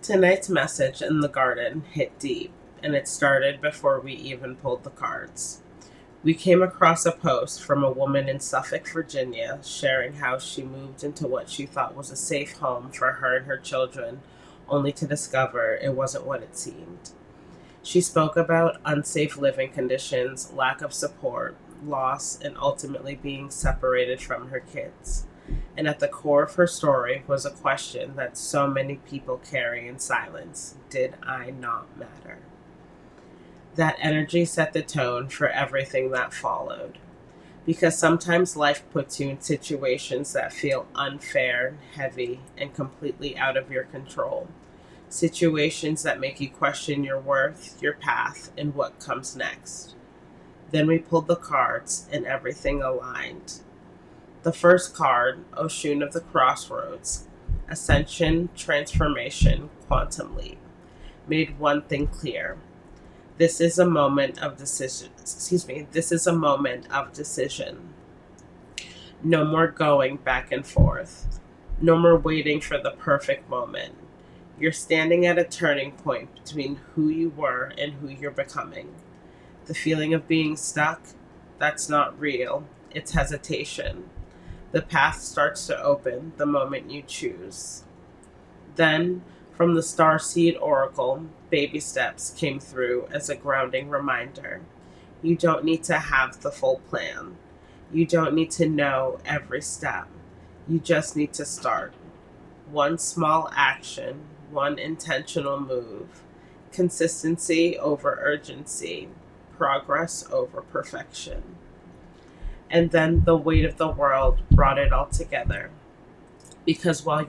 Tonight's message in the garden hit deep, and it started before we even pulled the cards. We came across a post from a woman in Suffolk, Virginia, sharing how she moved into what she thought was a safe home for her and her children, only to discover it wasn't what it seemed. She spoke about unsafe living conditions, lack of support, loss, and ultimately being separated from her kids. And at the core of her story was a question that so many people carry in silence: did I not matter? That energy set the tone for everything that followed. Because sometimes life puts you in situations that feel unfair, heavy, and completely out of your control. Situations that make you question your worth, your path, and what comes next. Then we pulled the cards and everything aligned. The first card, Oshun of the Crossroads, Ascension, Transformation, Quantum Leap, made one thing clear. This is a moment of decision. This is a moment of decision. No more going back and forth. No more waiting for the perfect moment. You're standing at a turning point between who you were and who you're becoming. The feeling of being stuck, that's not real. It's hesitation. The path starts to open the moment you choose. Then, from the Starseed Oracle, baby steps came through as a grounding reminder. You don't need to have the full plan. You don't need to know every step. You just need to start. One small action, one intentional move. Consistency over urgency. Progress over perfection. And then the weight of the world brought it all together. Because while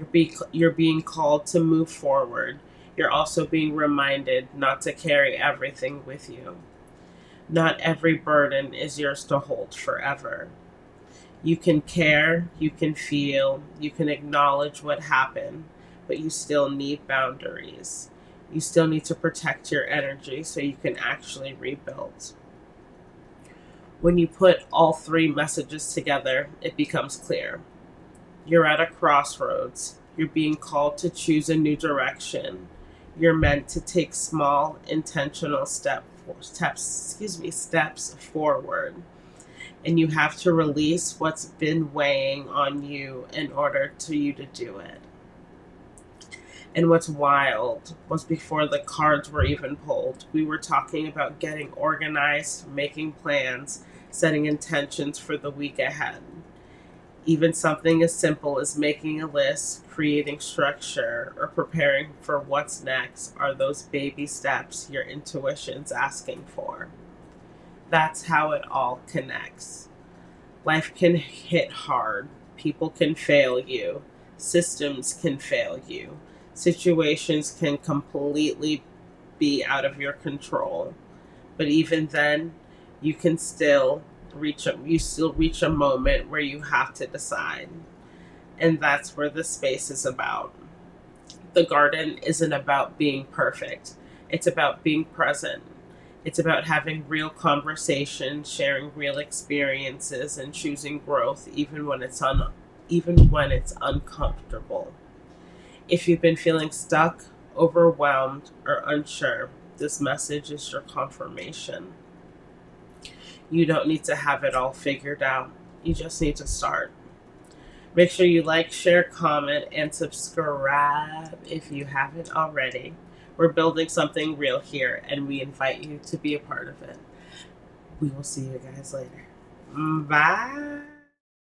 you're being called to move forward, you're also being reminded not to carry everything with you. Not every burden is yours to hold forever. You can care, you can feel, you can acknowledge what happened, but you still need boundaries. You still need to protect your energy so you can actually rebuild. When you put all three messages together, it becomes clear. You're at a crossroads. You're being called to choose a new direction. You're meant to take small, intentional steps forward. And you have to release what's been weighing on you in order for you to do it. And what's wild was before the cards were even pulled, we were talking about getting organized, making plans, setting intentions for the week ahead. Even something as simple as making a list, creating structure, or preparing for what's next are those baby steps your intuition's asking for. That's how it all connects. Life can hit hard. People can fail you. Systems can fail you. Situations can completely be out of your control. But even then, you can still reach a moment where you have to decide. And that's where the space is about. The garden isn't about being perfect. It's about being present. It's about having real conversations, sharing real experiences, and choosing growth even when it's uncomfortable. If you've been feeling stuck, overwhelmed, or unsure, this message is your confirmation. You don't need to have it all figured out. You just need to start. Make sure you like, share, comment, and subscribe if you haven't already. We're building something real here, and we invite you to be a part of it. We will see you guys later. Bye.